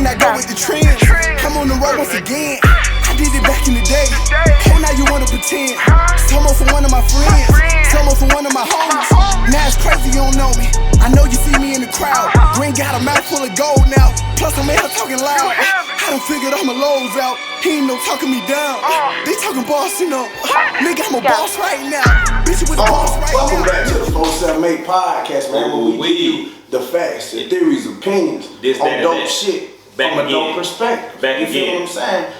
and I go with the trends. I'm on the road once again. I did it back in the day. Oh, now you wanna pretend. Some for one of my friends, some for one of my homies. Now it's crazy you don't know me. I know you see me in the crowd. You ain't got a mouth full of gold now. Plus I'm in here talking loud. I done figured all my lows out. He ain't no talking me down. They talking boss, you know. Nigga, I'm a boss right now. Bitch, you with the boss right now. Welcome back to the 478 podcast, man. Where we give you the facts, the theories, opinions on dope shit from a dope perspective. You feel what I'm saying?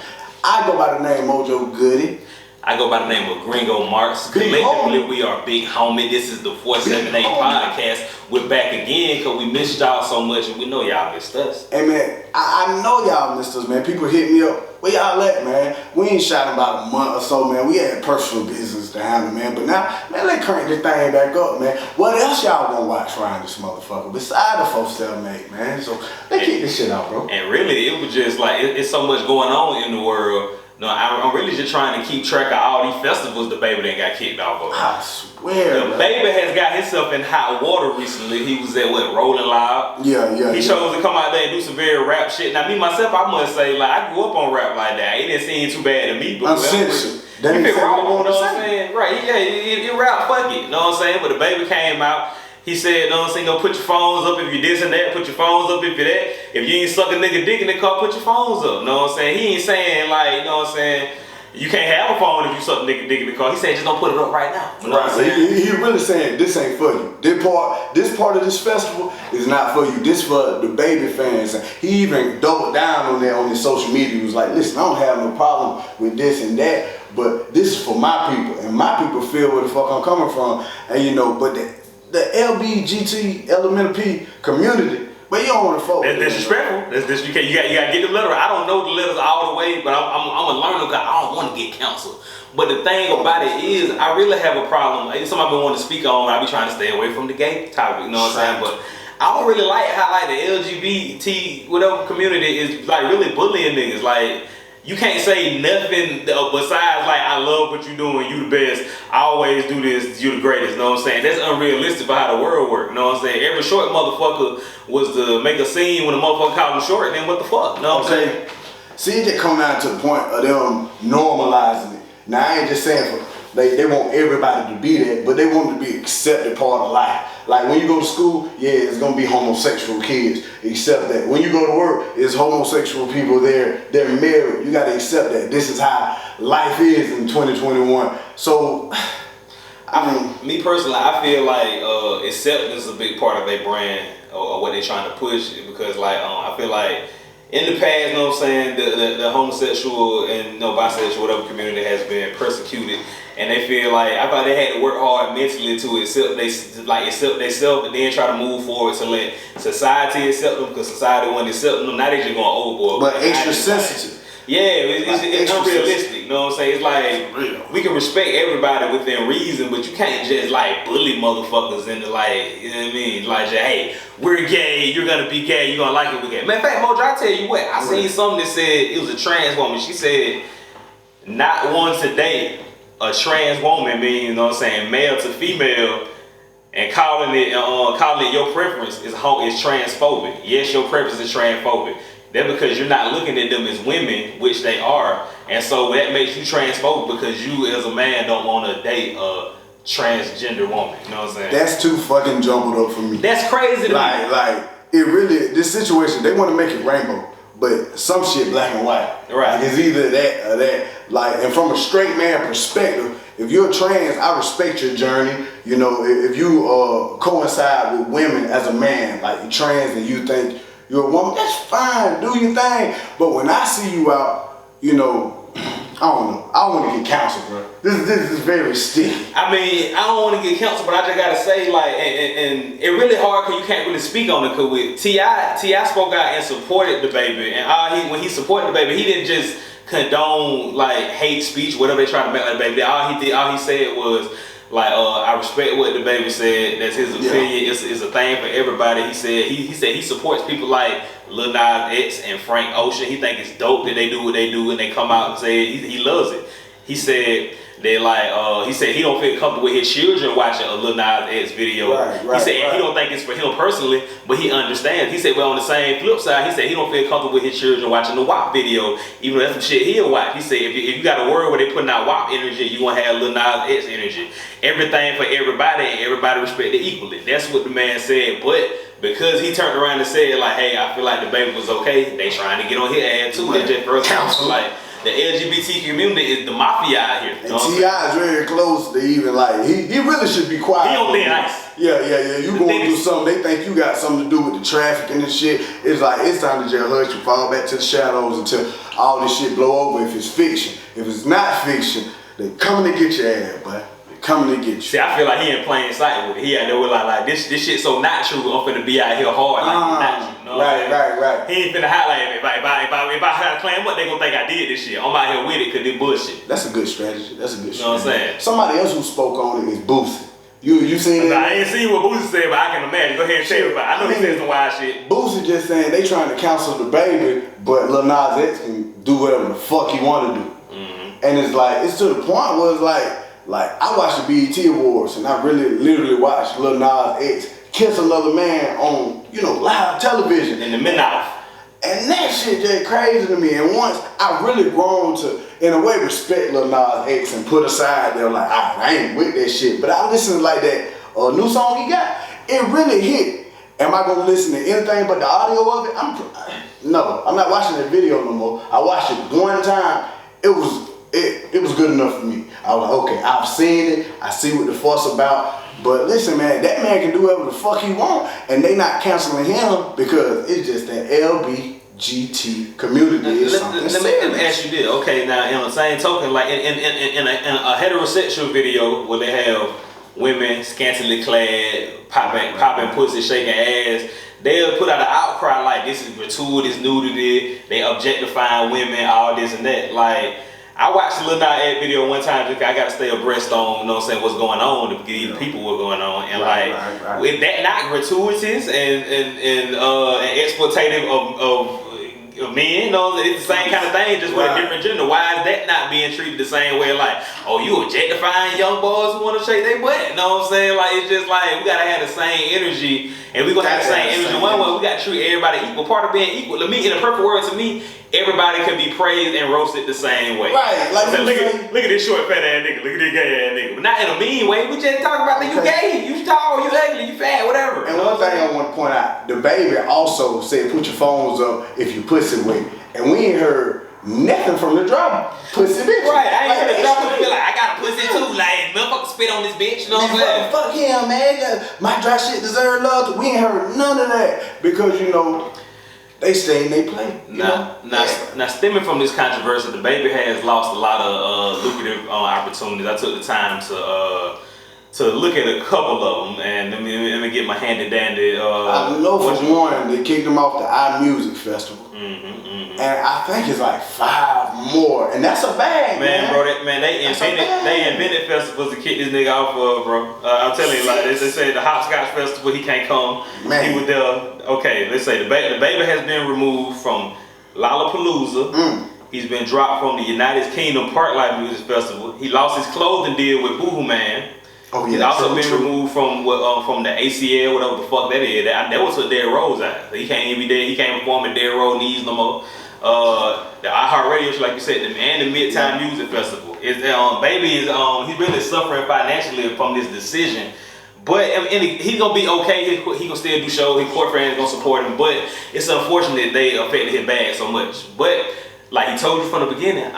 I go by the name Mojo Goody. I go by the name of Gringo Marks. Collectively, we are Big Homie. This is the 478 podcast. We're back again because we missed y'all so much and we know y'all missed us. Hey man, I know y'all missed us, man. People hit me up. Where y'all at, man? We ain't shot in about a month or so, man. We had personal business to handle, man. But now, man, let's crank this thing back up, man. What else y'all gonna watch around this motherfucker besides the 478, man? So let's kick this shit out, bro. And really, it was just like, it's so much going on in the world. No, I'm really just trying to keep track of all these festivals the baby that got kicked off of. I swear, the baby has got himself in hot water recently. He was at Rolling Loud. Yeah. He chose to come out there and do some very rap shit. Now me myself, I must say, like I grew up on rap like that. It didn't seem too bad to me, but uncensored. You know what I'm saying? Right? Yeah, you rap, fuck it. You know what I'm saying? But the baby came out. He said, you know what I'm saying, go put your phones up if you this and that, put your phones up if you that. If you ain't suck a nigga dick in the car, put your phones up. You know what I'm saying? He ain't saying like, you know what I'm saying, you can't have a phone if you suck a nigga dick in the car. He said just don't put it up right now. You know what I'm saying? He really saying this ain't for you. This part of this festival is not for you. This for the baby fans. And he even doubled down on that on his social media. He was like, listen, I don't have no problem with this and that, but this is for my people. And my people feel where the fuck I'm coming from. And you know, but the LBGT P community, but you don't want to focus. That's disrespectful. You gotta get the letter. I don't know the letters all the way, but I'm gonna learn them because I don't want to get canceled. But the thing about it is, I really have a problem. It's something I've been wanting to speak on. I be trying to stay away from the gay topic. You know what I'm saying? But I don't really like how like the LGBT whatever community is like really bullying niggas. Like you can't say nothing besides like I love what you're doing, you the best, I always do this, you the greatest, you know what I'm saying? That's unrealistic for how the world works, you know what I'm saying? Every short motherfucker was to make a scene when a motherfucker called him short, then what the fuck, you know what I'm saying? See, it just come down to the point of them normalizing it. Now I ain't just saying they want everybody to be that, but they want it to be accepted part of life. Like when you go to school, yeah, it's gonna be homosexual kids. Accept that. When you go to work, it's homosexual people there. They're married. You gotta accept that. This is how life is in 2021. So, I mean, me personally, I feel like acceptance is a big part of their brand or what they're trying to push. Because like I feel like in the past, you know what I'm saying, the homosexual and bisexual whatever community has been persecuted. And they feel like, I thought they had to work hard mentally to accept themselves and then try to move forward to let society accept them because society wasn't accepting them. Now they just going overboard. But extra sensitive. Yeah, it's unrealistic. You know what I'm saying? It's like, we can respect everybody within reason, but you can't just like bully motherfuckers into like, you know what I mean? Like, hey, we're gay, you're gonna be gay, you're gonna like it, we're gay. Matter of fact, Mojo, I tell you what, I seen something that said, it was a trans woman. She said, not one to date a trans woman, meaning, you know what I'm saying, male to female, and calling it your preference is transphobic. Yes, your preference is transphobic. That's because you're not looking at them as women, which they are, and so that makes you transphobic because you as a man don't want to date a transgender woman. You know what I'm saying? That's too fucking jumbled up for me. That's crazy to me. Like it really, this situation, they want to make it rainbow. But some shit black and white. Right. Like it's either that or that. Like, and from a straight man perspective, if you're trans, I respect your journey. You know, if you coincide with women as a man, like you're trans and you think you're a woman, that's fine, do your thing. But when I see you out, you know, I don't know. I don't want to get counseled, bro. This is very sticky. I mean, I don't want to get counseled, but I just gotta say, like, and it really hard because you can't really speak on it. Cause with T.I. spoke out and supported the baby, and when he supported the baby, he didn't just condone like hate speech, whatever they try to make like the baby. All he said was like, I respect what the baby said. That's his opinion. It's a thing for everybody. He said he supports people like Lil Nas X and Frank Ocean. He think it's dope that they do what they do and they come out and say he loves it. he said they he said he don't feel comfortable with his children watching a Lil Nas X video. He said he don't think it's for him personally, but he understands. He said, well, on the same flip side, he said he don't feel comfortable with his children watching the WAP video, even though that's some shit he'll watch. He said, if you got a word where they putting out WAP energy, you gonna have Lil Nas X energy. Everything for everybody, and everybody respected equally. That's what the man said, but because he turned around and said, like, hey, I feel like the baby was okay, they trying to get on his ass too. They just first counsel, like, the LGBT community is the mafia out here. And T.I. is very close to even like, he really should be quiet. He on thin ice. Yeah. You going through something, they think you got something to do with the trafficking and shit. It's like, it's time to just hush and fall back to the shadows until all this shit blow over if it's fiction. If it's not fiction, they coming to get your ass, boy. Coming to get you. See, I feel like he in plain sight with it. He out there with like this shit so not true. I'm finna be out here hard like not true. You know right. He ain't finna highlight me. If I claim what they gonna think I did this shit. I'm out here with it because this bullshit. That's a good strategy. You know what I'm saying? Somebody else who spoke on it is Boosie. You seen that? I ain't seen what Boosie said, but I can imagine. Go ahead and tell me about it. I know he said some wild shit. Boosie just saying they trying to counsel the baby, but Lil Nas X can do whatever the fuck he want to do. And it's like, it's to the point where it's like I watched the BET Awards and I really literally watched Lil Nas X kiss another man on, live television. In the midnight. And that shit just crazy to me. And once I really grown to, in a way, respect Lil Nas X and put aside there like, I ain't with that shit. But I listened to like that new song he got, it really hit. Am I gonna listen to anything but the audio of it? No, I'm not watching that video no more. I watched it one time. It was good enough for me. I was like, okay, I've seen it. I see what the fuss about. But listen, man, that man can do whatever the fuck he want, and they not canceling him because it's just that LBGT community is something Let me ask you this. Okay, now in the same token, like in a heterosexual video where they have women scantily clad, popping pussy, shaking ass, they'll put out an outcry like this is gratuitous nudity, they objectifying women, all this and that. Like, I watched a Lil Nas X video one time because I got to stay abreast on, what's going on, to give people what's going on. And right. With that not gratuitous and exploitative of men, it's the same kind of thing, just with a different gender. Why is that not being treated the same way? Like, oh, you objectifying young boys who want to shake their butt? You know what I'm saying? Like, it's just like, we got to have the same energy. And we're going to have the same energy one way. We got to treat everybody equal. Part of being equal, to me, in a perfect word to me, everybody can be praised and roasted the same way. Right. Like, so look at this short fat ass nigga. Look at this gay ass nigga. But not in a mean way. We just talk about you gay, you tall, you ugly, you fat, whatever. And one thing I want to point out, the baby also said put your phones up if you pussy wet. And we ain't heard nothing from the drop pussy bitch. Right, I ain't heard the drop pussy be like, I got a pussy too. Like, motherfucker spit on this bitch, you know what I'm saying? Fuck him, man. My dry shit deserve love. We ain't heard none of that. Because, they stay and they play. Now, stemming from this controversy, the baby has lost a lot of lucrative opportunities. I took the time to look at a couple of them, and let me get my handy dandy. I know for one, they kicked him off the iMusic Festival. And I think it's like 5 more, and that's a bag, man. Bro, they invented festivals to kick this nigga off of, bro. I'm telling you, like they said, the Hopscotch Festival, he can't come. Man. He was there. Okay, let's say the baby has been removed from Lollapalooza. He's been dropped from the United Kingdom Parklife Music Festival. He lost his clothing deal with Boohoo Man. Oh, yeah, he's also been removed from the ACL, whatever the fuck that is. That was what Derrick Rose at. So he can't even be there. He can't perform at Derrick Rose needs no more. The iHeartRadio show, like you said, and the Midtown Music Festival. Baby is he's really suffering financially from this decision. But he's gonna be okay. He gonna still do shows. His core fans gonna support him. But it's unfortunate they affected his bag so much. But like he told you from the beginning,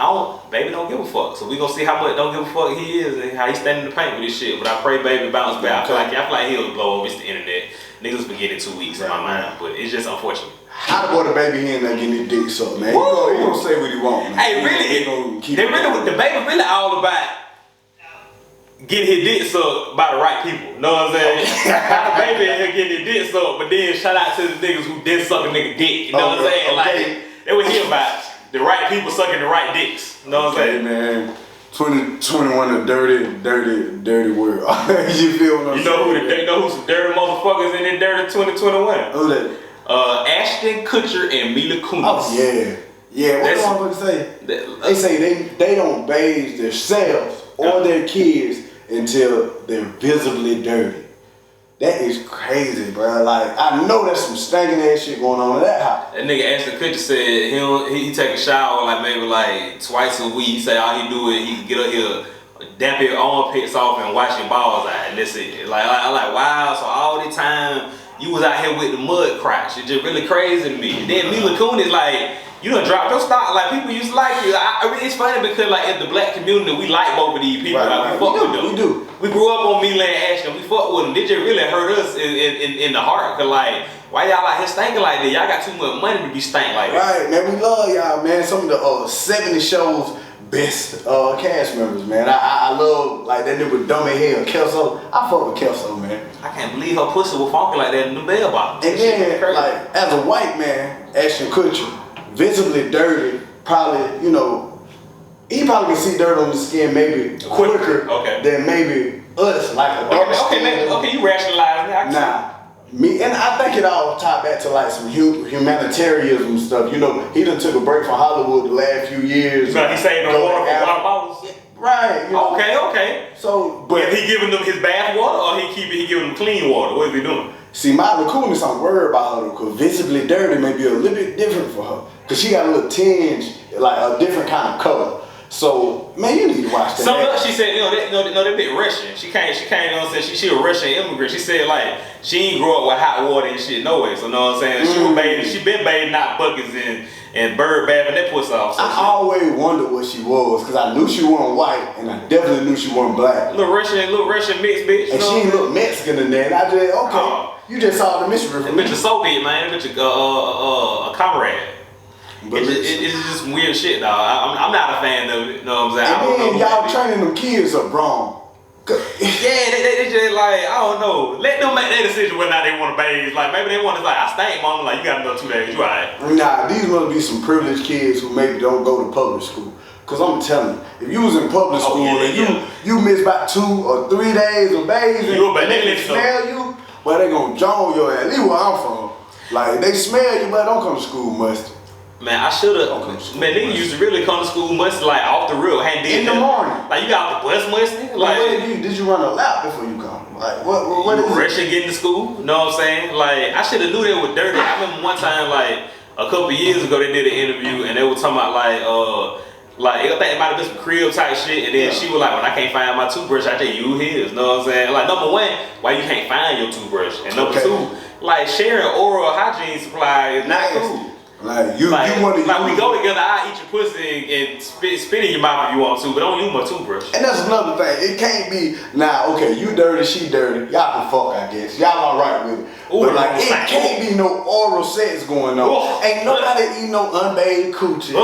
baby don't give a fuck. So we gonna see how much don't give a fuck he is and how he's standing in the paint with this shit. But I pray baby bounce back. I feel like he'll blow over. It's the internet. Niggas forget in 2 weeks in my mind. But it's just unfortunate. How the boy the baby he ain't not getting his dick sucked, man. He gonna say what he want, man. Hey, the baby really all about getting his dick sucked by the right people. You know what I'm saying? The baby in here getting his dick sucked, but then shout out to the niggas who did suck a nigga dick. You know what I'm saying? Like they were here about the right people sucking the right dicks. You know what I'm saying? Man. 2021 a dirty world. You feel what I'm saying? You know who some dirty motherfuckers in there dirty 2021? Who that? Ashton Kutcher and Mila Kunis. Oh yeah. Yeah, what do I say? They say they don't bathe themselves or their kids until they're visibly dirty. That is crazy, bro. Like, I know there's some stinking ass shit going on in that house. That nigga Ashton Kutcher said he take a shower like maybe like twice a week. He say all he do is he get up here, damp his armpits off and wash your balls out, and that's it. Like I'm like, wow. So all the time you was out here with the mud crotch. It's just really crazy to me. And then Mila Kunis like, you done dropped your stock. Like, people used to like you. I mean, it's funny because like in the black community, we like both of these people. Right, like, we fuck with them. We do. We grew up on Mila and Ashton. We fuck with them. They just really hurt us in the heart. Cause like, why y'all out here stinking like that? Y'all got too much money to be stank like that. Right, man. We love y'all, man. Some of the 70 shows best cast members, man. I love like that nigga dumb as hell, Kelso. I fuck with Kelso, man. I can't believe her pussy was funky like that in the bell bottom. And then, like, as a white man, Ashton Kutcher, visibly dirty, probably, you know, he probably can see dirt on the skin maybe quicker than maybe us, like a dark skin. Okay, you rationalize it. Nah. Me, and I think it all tied back to like some humanitarianism stuff. You know, he done took a break from Hollywood the last few years. So he saved the water for water bottles? Right. You know? Okay. So, but is he giving them his bath water or he giving them clean water? What is he doing? See, Mila Kunis, I'm worried about her because visibly dirty may be a little bit different for her. Because she got a little tinge, like a different kind of color. So, man, you need to watch that. Some of she said, they bit Russian. She came, you know what I'm saying? She a Russian immigrant. She said, like, she ain't grow up with hot water and shit no way. So, you know what I'm saying? She was bathing, she been bathing out buckets and bird bathing that pussy off. So I always wondered what she was because I knew she wasn't white and I definitely knew she wasn't black. Little Russian mixed bitch. And she ain't look Mexican in there. And I just, you just saw the mystery. That bitch a Soviet, man. That bitch a comrade. It's just some weird shit, dog. I'm not a fan of it. You know what I'm saying? And then y'all training them kids up wrong. Yeah, they just like, I don't know. Let them make their decision whether or not they want to bathe. Like, maybe they want to, like, I stink, mama. Like, you got another 2 days. You all right? Nah, these must be some privileged kids who maybe don't go to public school. Because I'm telling you, if you was in public school and you miss about 2 or 3 days of bathing and they smell you, well, they gonna jaw your ass. At least where I'm from. Like, they smell you, but don't come to school musty. Man, I should've. Man, niggas used to really come to school musty, like off the real. In the morning. Like, you got off the bus musty. Like, did you run a lap before you come? Like, what is Russian getting to school? You know what I'm saying? Like, I should've knew that was dirty. I remember one time, like a couple years ago, they did an interview and they were talking about like I think it might have been some crib type shit, and then she was like, when I can't find my toothbrush, I just use his. You know what I'm saying? Like, number one, why you can't find your toothbrush, and number two, like sharing oral hygiene supply is not cool. Like you want to like we go together, I eat your pussy and spit in your mouth if you want to, but don't use my toothbrush. And that's another thing. It can't be okay, you dirty, she dirty. Y'all can fuck, I guess. Y'all alright with it. Ooh, but like it can't be no oral sex going on. Ain't nobody eating no unbathed coochie.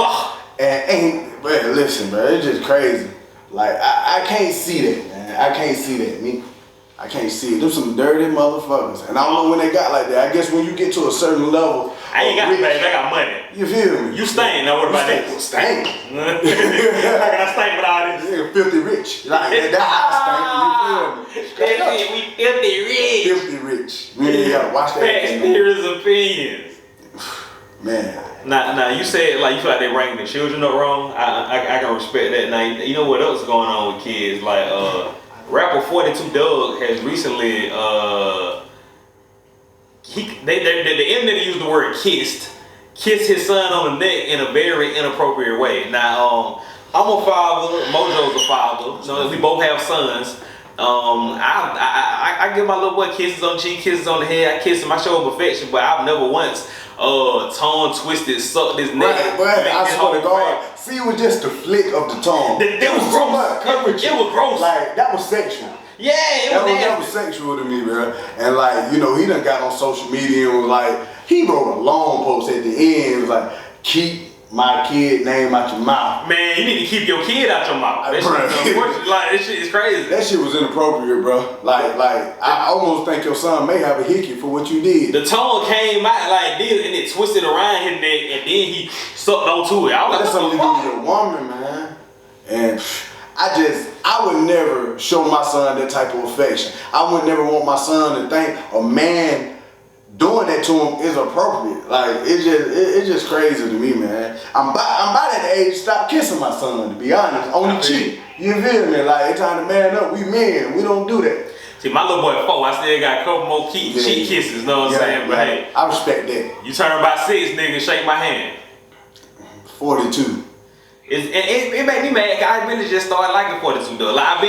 And man, listen, bro, it's just crazy. Like I can't see that, man. I can't see that, me. I can't see it. Them some dirty motherfuckers. And I don't know when they got like that. I guess when you get to a certain level. I ain't got money, I got money. You feel me? You stink. Now what about that? Stink. How can I stink with all this? Yeah, filthy rich. Like that's how I stink. You feel me? We filthy rich. Filthy rich. Man, you gotta watch that. Facts, theories, opinions. Man. Now you said like you feel like they ranking the children up wrong. I can respect that. Now you know what else is going on with kids? Like rapper 42 Doug has recently the internet used the word kissed his son on the neck in a very inappropriate way. Now I'm a father, Mojo's a father. So we both have sons. I give my little boy kisses on the cheek, kisses on the head. I kiss him, I show him affection, but I've never once tongue twisted, sucked his neck. Right, I swear to God. See, it was just the flick of the tongue. It was gross. It was gross. Like, that was sexual. Yeah, that was sexual to me, bro. And like, you know, he done got on social media and was like, he wrote a long post at the end. It was like, keep my kid name out your mouth. Man, you need to keep your kid out your mouth. That shit is crazy. That shit was inappropriate, bro. Like I almost think your son may have a hickey for what you did. The tongue came out like this and it twisted around his neck and then he sucked onto it. I was like, that's something to do with a woman, man. And I would never show my son that type of affection. I would never want my son to think a man doing that to him is appropriate. Like it's just crazy to me, man. I'm by that age. Stop kissing my son. To be honest, on the cheek. You feel me? Like it's time to man up. We men. We don't do that. See, my little boy 4. I still got a couple more cheek kisses. Know what I'm saying? But hey, I respect that. You turn about 6, nigga. Shake my hand. 42. It made me mad. I really just started liking 42 though. Like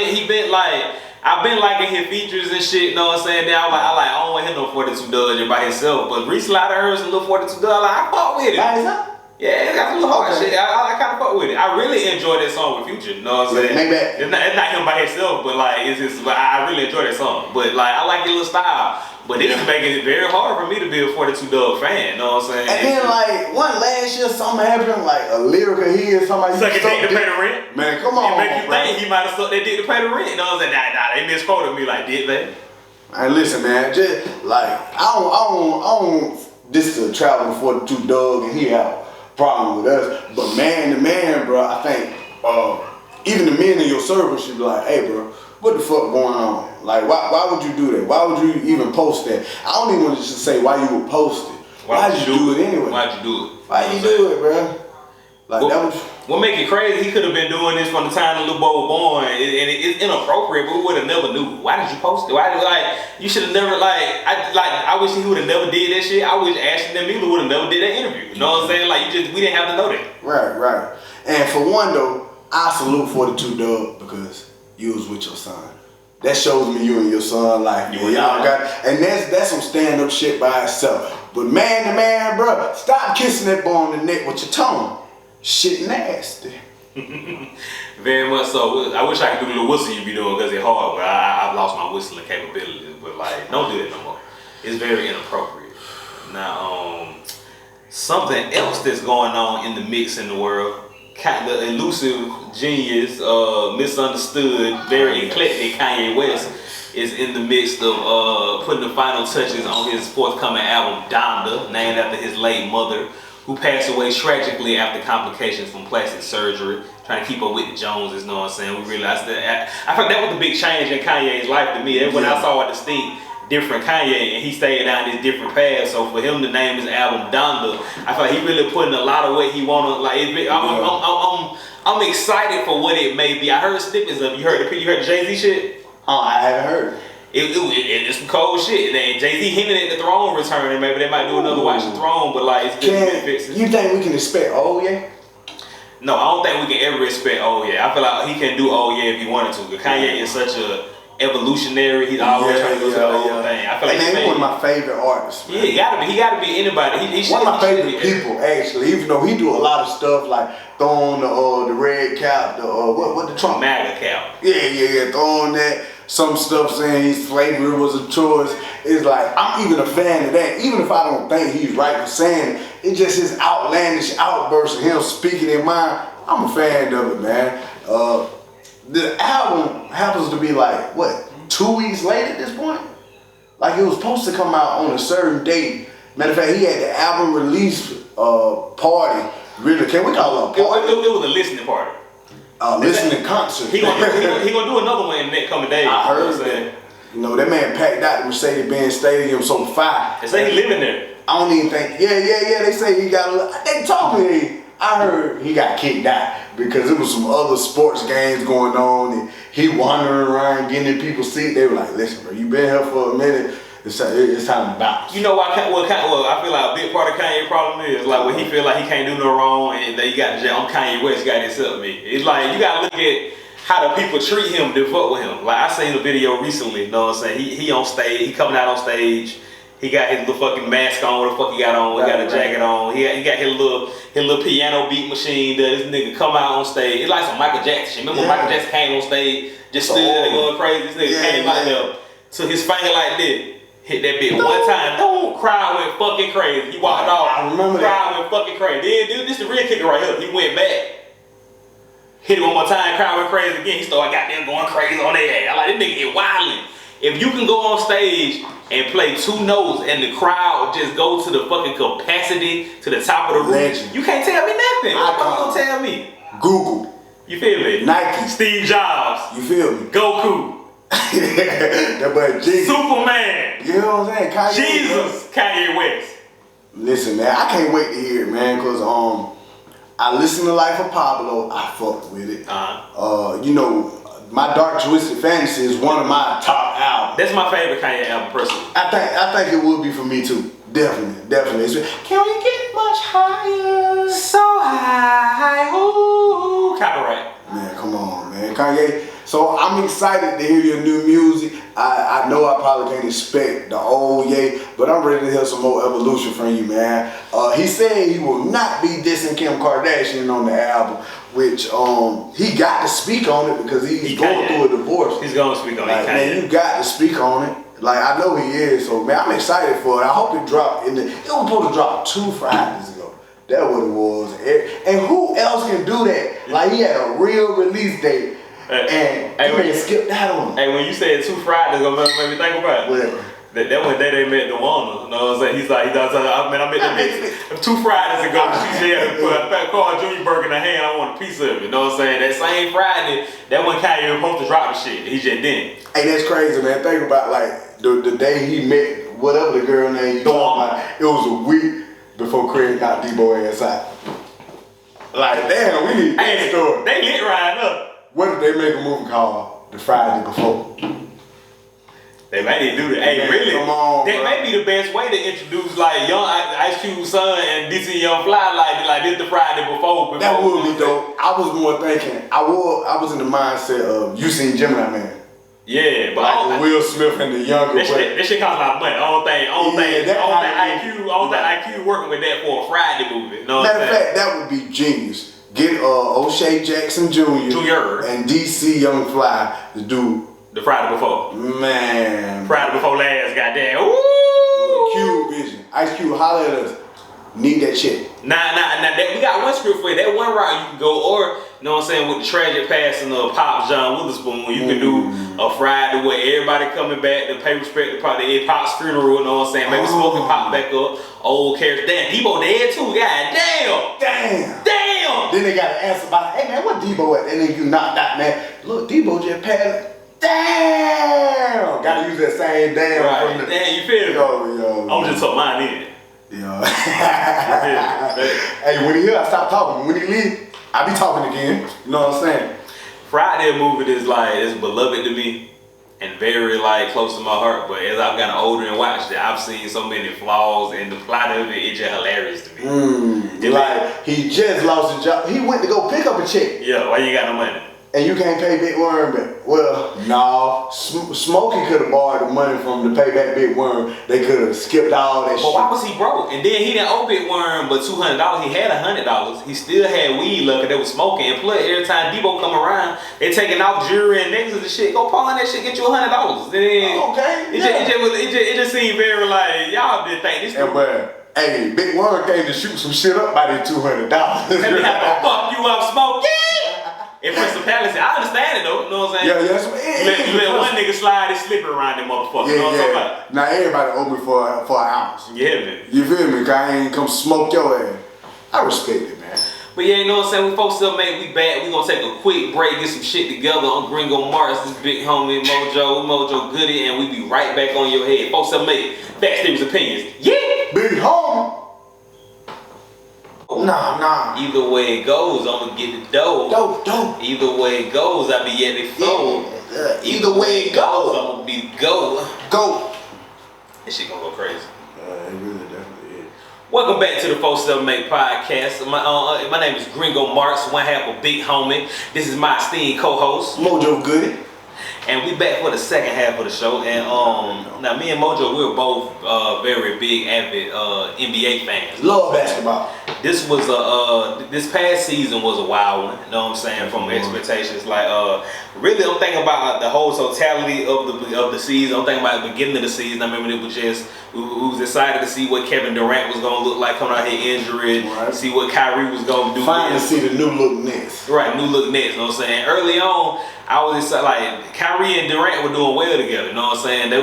I've been liking his features and shit, know what I'm saying? Then I don't want him no 42 Dodge by himself. But recently I heard some little 42 Dodge, I fuck with it. By himself? Yeah, it got some little hard shit. I kind of fuck with it. I really enjoy that song with Future, know what I'm saying? It's not him by himself, but like I really enjoy that song. But like I like his little style. But it's making it very hard for me to be a 42 Dog fan, know what I'm saying? And then like one last year something happened, like a lyrical hit, somebody suck a dick to pay the rent. Man, come on, it make you think he might have sucked that dick to pay the rent. Know what I'm saying? Nah, they misquoted me like, did they? Hey, listen, man, just like I don't this is a traveling 42 Dog and he have problem with us. But man to man, bro, I think even the men in your circle should be like, hey bro, what the fuck going on? Like why would you do that? Why would you even post that? I don't even want to just say why you would post it. Why'd you do it anyway? Why'd you do it? Why you do it, bro? Like that was what make it crazy, he could have been doing this from the time the little boy was born, and it's inappropriate, but we would have never knew. Why did you post it? Why did you should have never I wish he would have never did that shit. I wish Ashton and Mila would have never did that interview. You know what I'm saying? Like we didn't have to know that. Right. And for one though, I salute 42 Dog because you was with your son. That shows me you and your son like y'all got, and that's some stand up shit by itself. But man to man, bro, stop kissing that boy on the neck with your tongue. Shit nasty. Very much so. I wish I could do the little whistle you be doing because it's hard, but I've lost my whistling capabilities. But like, don't do that no more. It's very inappropriate. Now, something else that's going on in the mix in the world. The elusive genius, misunderstood, very eclectic Kanye West is in the midst of putting the final touches on his forthcoming album, Donda, named after his late mother, who passed away tragically after complications from plastic surgery, trying to keep up with the Joneses, you know what I'm saying? We realized that, I thought that was the big change in Kanye's life to me. That's when I saw a distinct different Kanye, and he stayed down this different path. So for him to name his album Donda, I feel like he really putting a lot of what he wanted. Like I'm excited for what it may be. I heard snippets of it. You heard the Jay-Z shit? Oh, I haven't heard. It's some cold shit. And Jay-Z hinted at the throne returning. Maybe they might do another Watch the Throne, but like it's good. You think we can expect Oh Yeah? No, I don't think we can ever expect Oh Yeah. I feel like he can do Oh Yeah if he wanted to. Because Kanye is such a evolutionary. He's always trying to go to the whole thing. I feel like he's one of my favorite artists. Man. Yeah, he gotta be anybody. He one of my favorite people, actually. Even though he do a lot of stuff like throwing the red cap, what the Trump MAGA cap. Yeah, throwing that. Some stuff saying slavery was a choice. It's like I'm even a fan of that. Even if I don't think he's right for saying it, it's just his outlandish outburst of him speaking in mind. I'm a fan of it, man. The album happens to be like, what, 2 weeks late at this point? Like it was supposed to come out on a certain date. Matter of fact, he had the album release party. Really, can we call it a party? It was a listening party. Listening concert. He gonna do another one in the next coming days. I heard that. You know, that man packed out the Mercedes-Benz Stadium so fire. They say he living there. I don't even think, yeah. They say he got they told me, I heard he got kicked out because there was some other sports games going on and he wandering around getting in people's seat. They were like, listen, bro, you been here for a minute. It's time to bounce. You know what? I feel like a big part of Kanye's problem is like when he feel like he can't do no wrong and then you got I'm Kanye West, you got to accept me. It's like you gotta look at how the people treat him to fuck with him. Like I seen a video recently, you know what I'm saying? He on stage, he coming out on stage. He got his little fucking mask on. What the fuck he got on? He got a jacket on. He got his little piano beat machine. This nigga come out on stage. It's like some Michael Jackson shit. Remember when Michael Jackson came on stage, just stood there going crazy. This nigga came out there, took his finger like this. Hit that bitch one time. Don't crowd went fucking crazy. He walked off. I remember crowd went fucking crazy. Then this the real kicker right here. He went back. Hit it one more time. Crowd went crazy again. He started goddamn going crazy on their ass. I like this nigga get wildin'. If you can go on stage and play 2 notes and the crowd just go to the fucking capacity to the top of the room, you can't tell me nothing. What the fuck you gonna tell me? Google. You feel me? Nike. Steve Jobs. You feel me? Goku. That boy Jesus. Superman. You know what I'm saying? Kanye, Jesus. Kanye West. Listen, man, I can't wait to hear it, man, cause I listen to Life of Pablo. I fuck with it. You know, My Dark Twisted Fantasy is one of my top albums. That's my favorite Kanye album, personally. I think it would be for me too. Definitely. Can we get much higher? So high, ooh. Copyright. Man, come on, man. Kanye. So I'm excited to hear your new music. I know I probably can't expect the old Ye, but I'm ready to hear some more evolution from you, man. He said he will not be dissing Kim Kardashian on the album, which he got to speak on it because he's going through a divorce. He's going to speak on it. Man, you got to speak on it. Like, I know he is, so man, I'm excited for it. I hope it dropped it was supposed to drop 2 Fridays ago. That's what it was. And who else can do that? Like, he had a real release date. And he skipped out on it. Hey, when you said 2 Fridays ago, make me think about it. Whatever. That one day they met the Warner. You know what I'm saying? He's like, I met them bitches 2 Fridays ago. She said, put Carl Jr. burger in her hand, I want a piece of it. You know what I'm saying? That same Friday, that one Kanye was supposed to drop the shit. He just didn't. Hey, that's crazy, man. Think about like the day he met whatever the girl name you talking about. It was a week before Craig got Debo ass out. Like, damn, we need that story. They lit riding up. What if they make a movie called The Friday Before? They may need to do that. Hey, man, really? Come on, that may be the best way to introduce like young Ice Cube's son and DC Young Fly like this the Friday before. That would be dope. I was more thinking, I was in the mindset of you seen Gemini Man. Yeah, but like Will Smith and the younger. That shit costs a lot of money. I don't think IQ working with that for a Friday movie. You know Matter of fact, that would be genius. Get O'Shea Jackson Jr. and DC Young Fly to do the Friday before. Man. Friday before last, goddamn. Ooh. Cube vision. Ice Cube, holler at us. Need that shit. Nah. We got one script for you. That one route you can go, or you know what I'm saying, with the tragic passing of Pop John Witherspoon, you can do a Friday where everybody coming back to pay respect to probably Pop's funeral. You know what I'm saying? Maybe Smoking Pop back up. Old characters. Damn, Debo dead too. God damn. Then they got to answer about, hey man, what Debo at? And then you knocked out, man. Look, Debo just passed. Damn! Gotta use that same damn. Right. From the, damn, you feel me? Yo. I'm just took mine in. Yo. Hey, when he here, I stop talking. When he leave, I be talking again. You know what I'm saying? Friday movie is like, it's beloved to me and very like close to my heart. But as I've gotten older and watched it, I've seen so many flaws in the plot of it. It's just hilarious to me. Like, he just lost his job. He went to go pick up a check. Yeah, why you got no money? And you can't pay Big Worm back. Well, no. Smokey could have borrowed the money from to pay back Big Worm. They could have skipped all that shit. But why was he broke? And then he didn't owe Big Worm but $200. He had $100. He still had weed left because they was smoking. And plus, every time Debo come around, they taking off jewelry and necklaces and shit. Go pawn that shit, get you $100. Then it just seemed very like, y'all didn't think this. Hey, Big Worm came to shoot some shit up by that $200. Let me have to fuck you up, Smokey. In Principality, I understand it though, you know what I'm saying? Yeah. You let one nigga slide his slipper around that motherfucker, you know what I'm talking about? Now everybody owe me for an ounce. Yeah, you feel me? Cause I ain't come smoke your ass. I respect it, man. But yeah, you know what I'm saying? We folks still make, we back. We gonna take a quick break, get some shit together on Gringo Mars, this big homie Mojo Goody, and we be right back on your head. Folks still make Backstage Opinions. Yeah! Big homie! Nah. Either way it goes, I'ma get the dough. Dope. Either way it goes, I be at the flow. Either way it goes, I'ma be the go. This shit gonna go crazy. It really definitely is. Welcome back to the 47 Podcast. My name is Gringo Marks, one half of Big Homie. This is my esteemed co-host, Mojo Goody. And we back for the second half of the show. And now me and Mojo, we're both very big, avid NBA fans. Love basketball. This was this past season was a wild one. You know what I'm saying? From expectations, like really, I'm thinking about the whole totality of the season. I'm thinking about the beginning of the season. I remember it was just we was excited to see what Kevin Durant was gonna look like coming out here injured. Right. See what Kyrie was gonna do. Finally see the new look Nets. Right, new look Nets. You know what I'm saying? Early on, I was excited, like Kyrie and Durant were doing well together. You know what I'm saying? They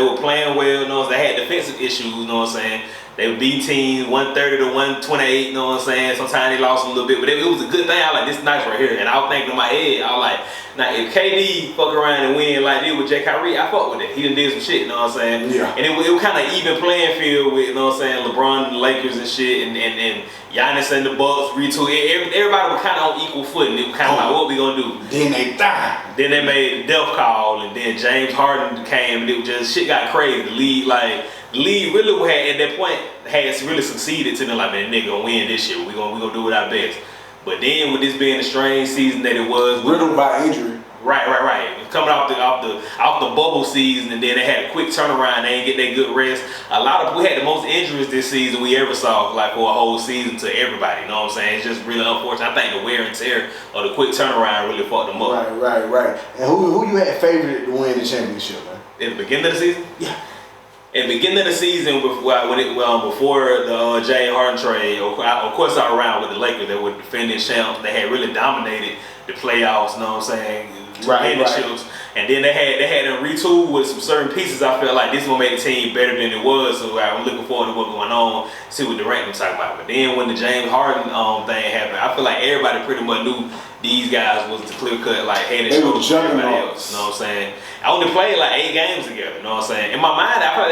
were playing well. You know, they had defensive issues. You know what I'm saying? They would beat teams 130 to 128, you know what I'm saying? Sometimes they lost a little bit, but it was a good thing. I was like, this is nice right here. And I was thinking in my head, I was like, now if KD fuck around and win like this with J. Kyrie, I fuck with it. He done did some shit, you know what I'm saying? Yeah. And it was kind of even playing field with, you know what I'm saying, LeBron and the Lakers and shit, and Giannis and the Bucks, retweet. Everybody was kind of on equal footing. It was kind of like, what we gonna do? Then they died. Then they made the death call, and then James Harden came, and it was just, shit got crazy. The league really had, at that point, had really succeeded to them, like, man, nigga gonna win this shit. We gonna do it our best. But then with this being a strange season that it was, riddled by injury. Right. Coming off the bubble season, and then they had a quick turnaround. They didn't get that good rest. We had the most injuries this season we ever saw, like for a whole season to everybody. You know what I'm saying? It's just really unfortunate. I think the wear and tear of the quick turnaround really fucked them up. Right. And who you had favored to win the championship, man? At the beginning of the season? Yeah. At the beginning of the season, before the James Harden trade, of course, I was around with the Lakers. They were defending champs. They had really dominated the playoffs. You know what I'm saying? Right. And then they had them retool with some certain pieces. I felt like this one made the team better than it was. So I'm looking forward to what's going on, see what Durant was talking about. But then when the James Harden thing happened, I feel like everybody pretty much knew these guys was the clear cut, like head and shoulders from everybody else. You know what I'm saying? I only played like 8 games together. You know what I'm saying? In my mind, I feel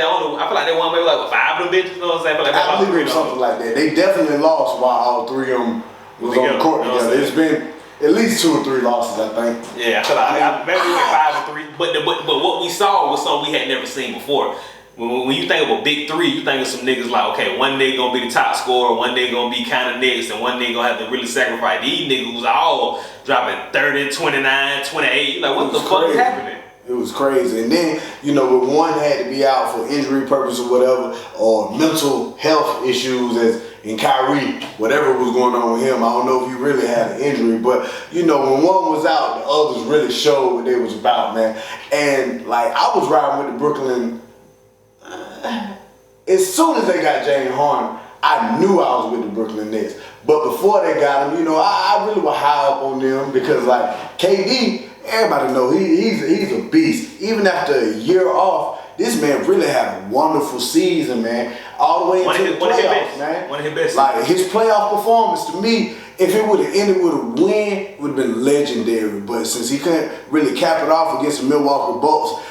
like they won maybe like 5 of them bitches. You know what I'm saying? I believe it was something like that. They definitely lost while all 3 of them was on the court together. It's been at least 2 or 3 losses, I think. Yeah, I feel like maybe we went 5 or 3. But what we saw was something we had never seen before. When you think of a big 3, you think of some niggas like, okay, one nigga gonna be the top scorer, one nigga gonna be kind of next, and one nigga gonna have to really sacrifice. These niggas was all dropping 30, 29, 28. Like, what the fuck is happening? It was crazy. And then, if one had to be out for injury purpose or whatever, or mental health issues, as in Kyrie, whatever was going on with him, I don't know if he really had an injury, but, when one was out, the others really showed what they was about, man. And, like, I was riding with the Brooklyn. As soon as they got James Harden, I knew I was with the Brooklyn Nets. But before they got him, I really was high up on them because, like, KD, everybody know he's a beast. Even after a year off, this man really had a wonderful season, man. All the way into the playoffs, man. One of his best. Like, his playoff performance, to me, if it would have ended with a win, it would have been legendary. But since he couldn't really cap it off against the Milwaukee Bucks,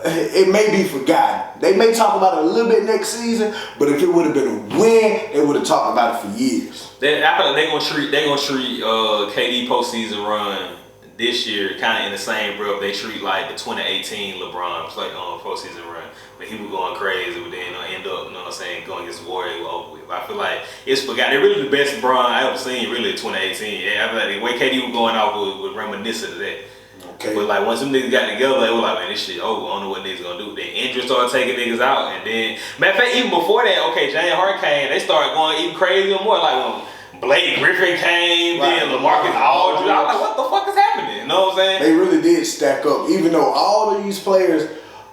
it may be forgotten. They may talk about it a little bit next season, but if it would have been a win, they would have talked about it for years. I feel like they're gonna treat KD postseason run this year kind of in the same breath they treat like the 2018 LeBron postseason run when he was going crazy, but then end up, going against the Warriors over with. I feel like it's forgotten. They're really the best LeBron I ever seen, really, in 2018. Yeah, I feel like the way KD was going off was reminiscent of that. Okay. But like once them niggas got together, they were like, man, this shit over. I don't know what niggas gonna do. Then injuries started taking niggas out, and then matter of fact, even before that, okay, James Harden came, they started going even crazier more. Like when Blake Griffin came, then LaMarcus Aldridge. I was like, what the fuck is happening? You know what I'm saying? They really did stack up, even though all of these players.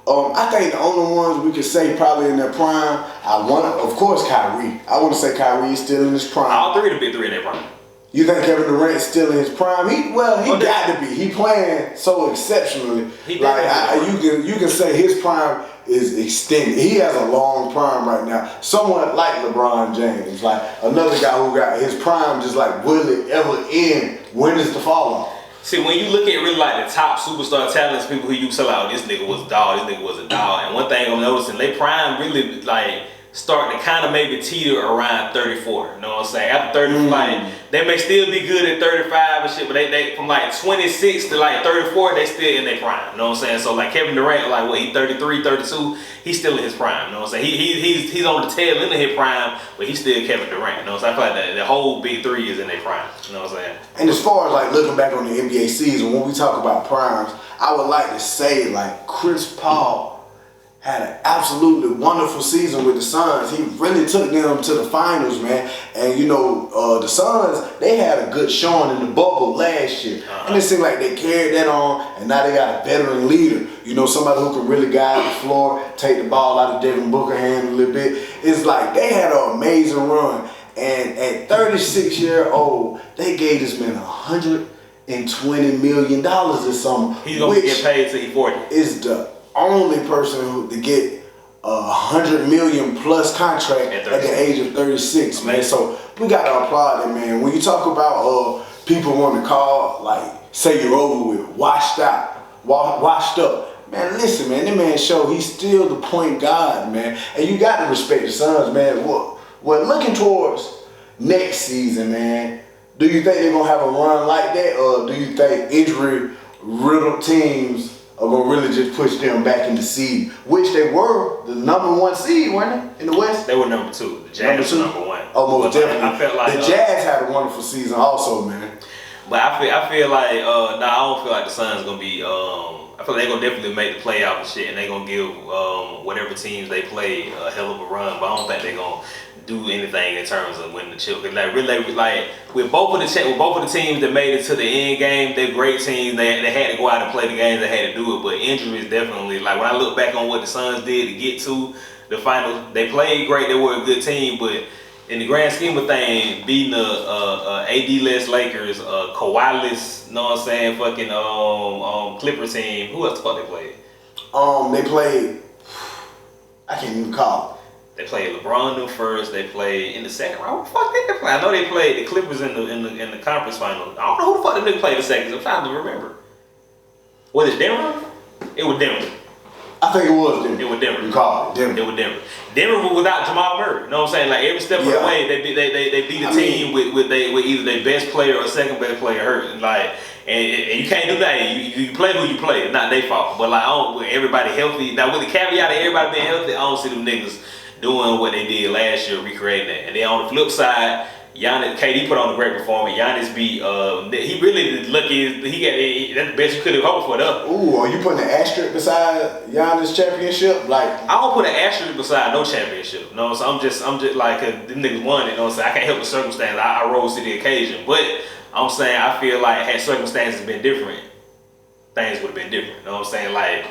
I think the only ones we could say probably in their prime, of course, Kyrie. I want to say Kyrie is still in his prime. All 3 of the big 3 in their prime. You think Kevin Durant is still in his prime? He got to be. He playing so exceptionally. You can say his prime is extended. He has a long prime right now. Someone like LeBron James, like another guy who got his prime, just like, will it ever end? When is the fall off? See, when you look at really like the top superstar talents, people who you sell out, this nigga was a dog, this nigga was a dog. And one thing I'm noticing, they prime really like starting to kind of maybe teeter around 34. You know what I'm saying? After 30, like, they may still be good at 35 and shit, but they from like 26 to like 34, they still in their prime. You know what I'm saying? So like Kevin Durant, like what, he 33, 32, he's still in his prime. You know what I'm saying? He's on the tail end of his prime, but he's still Kevin Durant. You know what I'm saying? I feel like the whole big 3 is in their prime. You know what I'm saying? And as far as like looking back on the NBA season, when we talk about primes, I would like to say like Chris Paul had an absolutely wonderful season with the Suns. He really took them to the finals, man. And the Suns, they had a good showing in the bubble last year. And it seemed like they carried that on, and now they got a veteran leader. Somebody who can really guide the floor, take the ball out of Devin Booker's hand a little bit. It's like they had an amazing run. And at 36-year-old, they gave this man $120 million or something. He's going to get paid till he's 40. Is the only person who to get $100 million plus contract at the age of 36, man. So we got to applaud that, man. When you talk about people want to call, like, say you're over with, washed up, man, listen, man, that man show he's still the point guard, man. And you got to respect the Suns, man. Well, looking towards next season, man, do you think they're going to have a run like that? Or do you think injury-riddled teams are going to really just push them back in the seed? Which they were the #1 seed, weren't they, in the West? They were number 2. The Jazz were number 1. Oh, most definitely. I felt like the Jazz had a wonderful season also, man. But I feel like, I don't feel like the Suns going to be, I feel like they're going to definitely make the playoff and shit, and they're going to give whatever teams they play a hell of a run, but I don't think they're going to do anything in terms of winning the chip. Like really, like with both of the teams that made it to the end game, they're great teams. They had to go out and play the games. They had to do it. But injuries definitely. Like when I look back on what the Suns did to get to the finals, they played great. They were a good team, but in the grand scheme of things, beating a AD-less Lakers, Kawhi-less, know what I'm saying, fucking Clipper team. Who else the fuck they played? They played. I can't even call it. They played LeBron them first. They played in the second round. What the fuck did they play? I know they played the Clippers in the conference final. I don't know who the fuck they played the second. I'm trying to remember. Was it Denver? It was Denver. I think it was Denver. It was Denver. You call it Denver. It was Denver. Denver was without Jamal Murray. You know what I'm saying? Like every step of the way, they beat a team with either their best player or second best player hurt. And you can't do that. You play who you play. It's not their fault. But with everybody healthy. Now with the caveat of everybody being healthy, I don't see them niggas doing what they did last year, recreating that. And then on the flip side, Giannis, KD put on a great performance. Giannis beat, he really lucky. That's the best you could have hoped for, though. Ooh, are you putting an asterisk beside Giannis' championship? Like, I don't put an asterisk beside no championship. No, so I'm just like them niggas won it. You know what I'm saying? I can't help the circumstance. I rose to the occasion. But I'm saying I feel like had circumstances been different, things would have been different. You know what I'm saying? Like.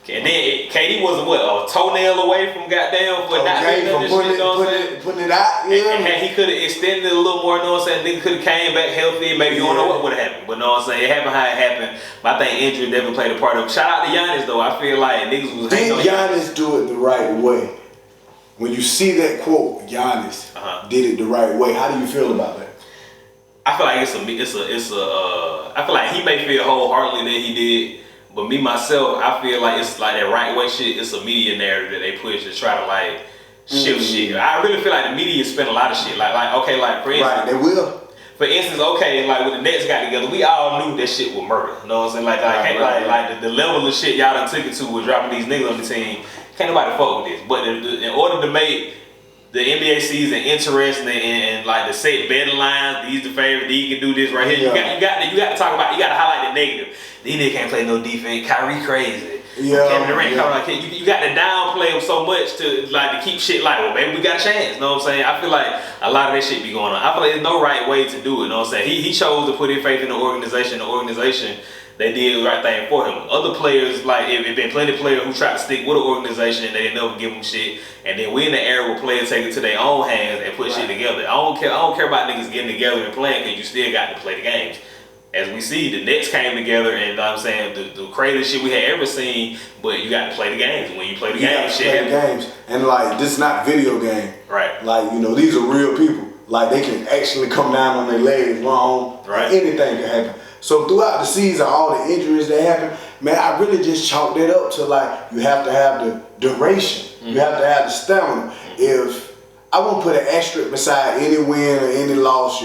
And then KD wasn't a toenail away from goddamn for not doing this shit, you know what I'm saying? Putting it out, yeah. And he could have extended it a little more, you know what I'm saying? Nigga could have came back healthy, maybe you don't know what would have happened. But you know what I'm saying? It happened how it happened. But I think injury definitely played a part of it. Shout out to Giannis though. I feel like niggas was hating on Giannis do it the right way? When you see that quote, Giannis did it the right way, how do you feel about that? I feel like I feel like he may feel wholeheartedly that he did. But me, myself, I feel like it's like that right way shit. It's a media narrative that they push to try to like shift shit. I really feel like the media spend a lot of shit. Like for instance. Right, they will. For instance, like when the Nets got together, we all knew that shit was murder. You know what I'm saying? Like the level of shit y'all done took it to was dropping these niggas on the team. Can't nobody fuck with this. But in order to make the NBA season interesting and like the set betting lines, these the favorite, these can do this right here. Yeah. You got to talk about, you got to highlight the negative. These niggas can't play no defense. Kyrie crazy. Yeah. Kevin Durant you got to downplay them so much to keep shit like, well, maybe we got a chance. You know what I'm saying? I feel like a lot of that shit be going on. I feel like there's no right way to do it. You know what I'm saying? He chose to put his faith in the organization. The organization, they did the right thing for him. Other players, like it been plenty of players who try to stick with an organization and they never give them shit. And then we in the era where players take it to their own hands and put shit together. I don't care about niggas getting together and playing because you still got to play the games. As we see, the Nets came together and you know what I'm saying the craziest shit we had ever seen. But you got to play the games. When you play the games, shit happens. And like this is not video game. Right. Like these are real people. Like they can actually come down on their legs, wrong. Right. Anything can happen. So throughout the season, all the injuries that happen, man, I really just chalked that up to like you have to have the duration. Mm-hmm. You have to have the stamina. If I won't put an asterisk beside any win or any loss,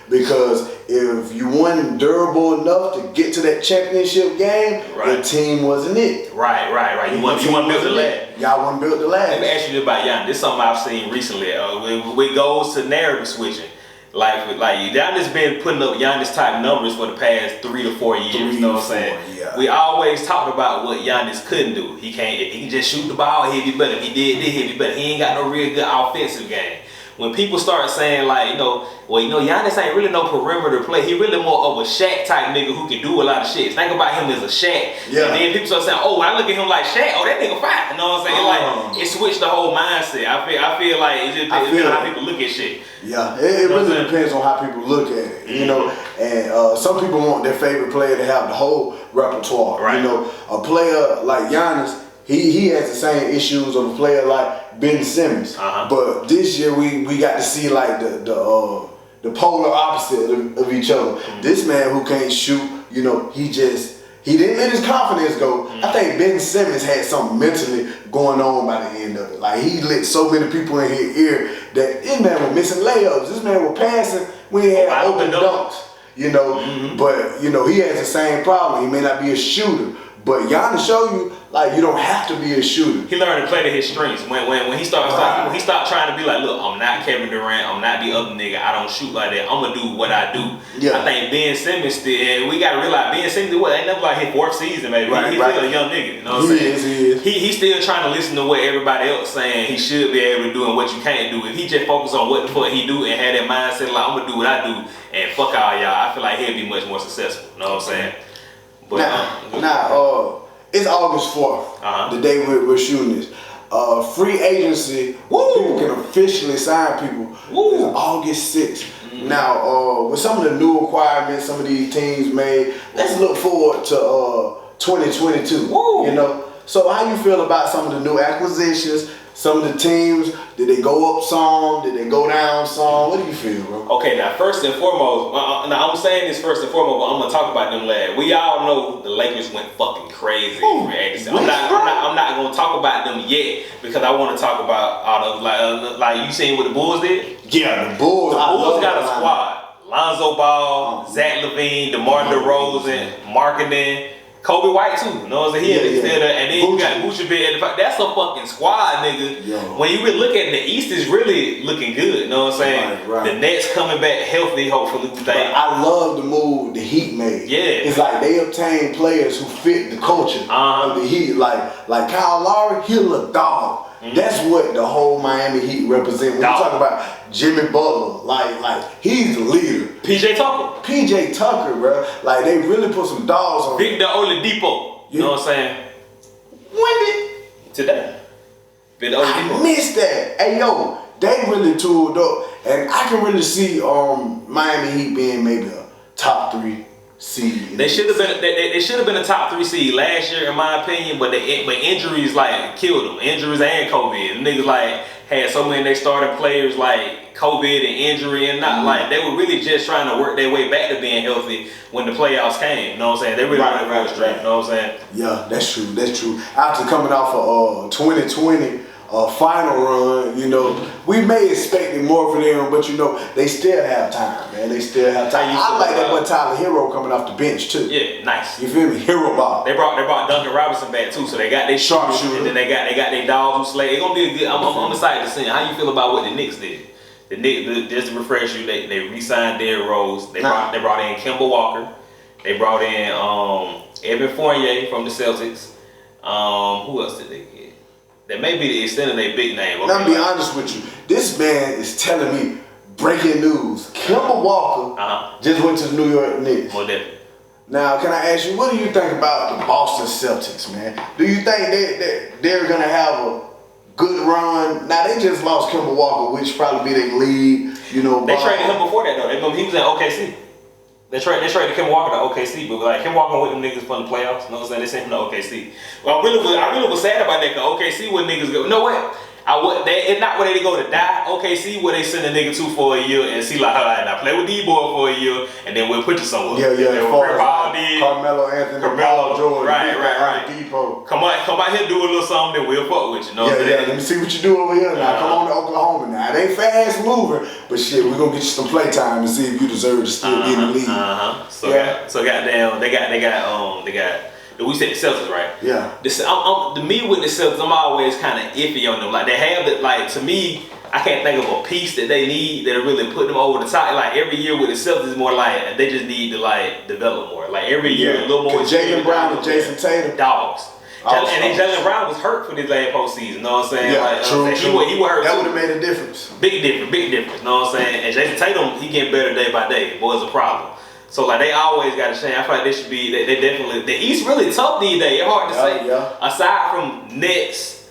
because if you weren't durable enough to get to that championship game, the team wasn't it. Right. You want to build the lab. Y'all want to build the lab. Let me ask you about Giannis. This is something I've seen recently. It goes to narrative switching. Like Giannis been putting up Giannis type numbers for the past 3 to 4 years. You know what I'm saying? Yeah. We always talked about what Giannis couldn't do. He can just shoot the ball, he'd be better. If he did, he'd be better. He ain't got no real good offensive game. When people start saying Giannis ain't really no perimeter play. He really more of a Shaq type nigga who can do a lot of shit. Think about him as a Shaq. Yeah. And then people start saying, when I look at him like Shaq, that nigga fine. You know what I'm saying? Like it switched the whole mindset. I feel like it depends on how people look at shit. Yeah, it really depends on how people look at it, and some people want their favorite player to have the whole repertoire. Right. A player like Giannis, he has the same issues of a player like Ben Simmons. But this year we got to see like the polar opposite of each other. This man who can't shoot, you know, he didn't let his confidence go. I think Ben Simmons had something mentally going on by the end of it. Like, he lit so many people in his ear that this man was missing layups. This man was passing when he had open dunks. You know, but you know, he has the same problem. He may not be a shooter, but Giannis show you like you don't have to be a shooter. He learned to play to his strengths. When he started trying to be like, look, I'm not Kevin Durant, I'm not the other nigga, I don't shoot like that, I'm gonna do what I do. Yeah. I think Ben Simmons still, we gotta realize Ben Simmons ain't never like his 4th season, baby. He's still a young nigga, you know what I'm saying? He is. He's still trying to listen to what everybody else saying he should be able to do and what you can't do. If he just focus on what the fuck he do and had that mindset like, I'm gonna do what I do and fuck all y'all, I feel like he'll be much more successful. You know what I'm saying? But it's August 4th, the day we're shooting this. Free agency, people can officially sign people. It's August 6th. Now, with some of the new requirements some of these teams made, let's look forward to 2022. You know, so how you feel about some of the new acquisitions? Some of the teams, did they go up some? Did they go down some? What do you feel, bro? Okay, now first and foremost, now I'm saying this first and foremost, but I'm gonna talk about them lads. We all know the Lakers went fucking crazy. I'm not gonna talk about them yet because I want to talk about all the like you seen what the Bulls did. Yeah, the Bulls. The Bulls got a squad: Lonzo Ball, Zach LaVine, DeMar DeRozan, Markkanen. Kobe White too, you know what I'm saying? And then you got Vucevic at the that's a fucking squad, nigga. Yo. When you really look at it, the East is really looking good, you know what I'm saying? Right. The Nets coming back healthy, hopefully today. I love the move the Heat made. Yeah. It's like they obtained players who fit the culture of the Heat. Like Kyle Lowry, he'll a dog. That's what the whole Miami Heat represent. When you talk about Jimmy Butler, like he's the leader. PJ Tucker, bro. Like they really put some dogs on. Victor Oladipo. You know what I'm saying? When did? Today. Victor Oladipo. I missed that. Hey yo, they really tooled up, and I can really see Miami Heat being maybe a top 3 seed. They should have been. They should have been a top 3 seed last year, in my opinion. But injuries like killed them. Injuries and COVID. The niggas like had so many they started players like COVID and injury and not like they were really just trying to work their way back to being healthy when the playoffs came. You know what I'm saying? They really went for a straight. You know what I'm saying? Yeah, that's true. That's true. After coming off of 2020. Final run, you know, we may expect more for them, but you know, they still have time, man. They still have time. I like that boy Tyler Hero coming off the bench too. Yeah, nice. You feel me? Hero ball. They brought Duncan Robinson back too, so they got their sharpshooter, and then they got their dogs who slay. It's gonna be a good. I'm excited to see how you feel about what the Knicks did. The Knicks, just to refresh you, they re-signed Derrick Rose. They brought in Kemba Walker. They brought in Evan Fournier from the Celtics. Who else did they get? That may be the extent of their big name. Okay? Now, I'll be honest with you. This man is telling me breaking news. Kemba Walker just went to the New York Knicks. More definitely. Now, can I ask you, what do you think about the Boston Celtics, man? Do you think they're going to have a good run? Now, they just lost Kemba Walker, which probably be their lead. You know, they traded him before that, though. He was in OKC. They traded Kemba Walker to OKC, but like Kemba Walker with them niggas from the playoffs. You know what I'm saying? They sent him to OKC. Well, I really was sad about that because OKC where niggas go. You know what? It's not where they go to die. OKC where they send a nigga to for a year and see like, all right, now play with D-boy for a year and then we'll put you somewhere. Yeah. Carmelo Anthony, Paul George, right. Depot. Come out here, do a little something that we'll fuck with you. Know what I'm saying? Let me see what you do over here now. Come on to Oklahoma now. It ain't fast moving, but shit, we're gonna get you some play time and see if you deserve to still be in the league. So goddamn, they got. We said the Celtics, right? Yeah. To me with the Celtics, I'm always kind of iffy on them. Like they have it. Like to me, I can't think of a piece that they need that really put them over the top. Like every year with the Celtics, is more like they just need to like develop more. Like every year, a little more. Jaylen Brown and Jason Tatum, dogs. And then Jaylen Brown was hurt for this last postseason. You know what I'm saying? Yeah, like, true. He was hurt. That would have made a difference. Big difference. You know what I'm saying? And Jason Tatum, he getting better day by day. Boy, it's a problem. So like they always got a shame. I feel like they should be. They definitely. The East really tough these days. It's hard to say. Yeah. Aside from Nets,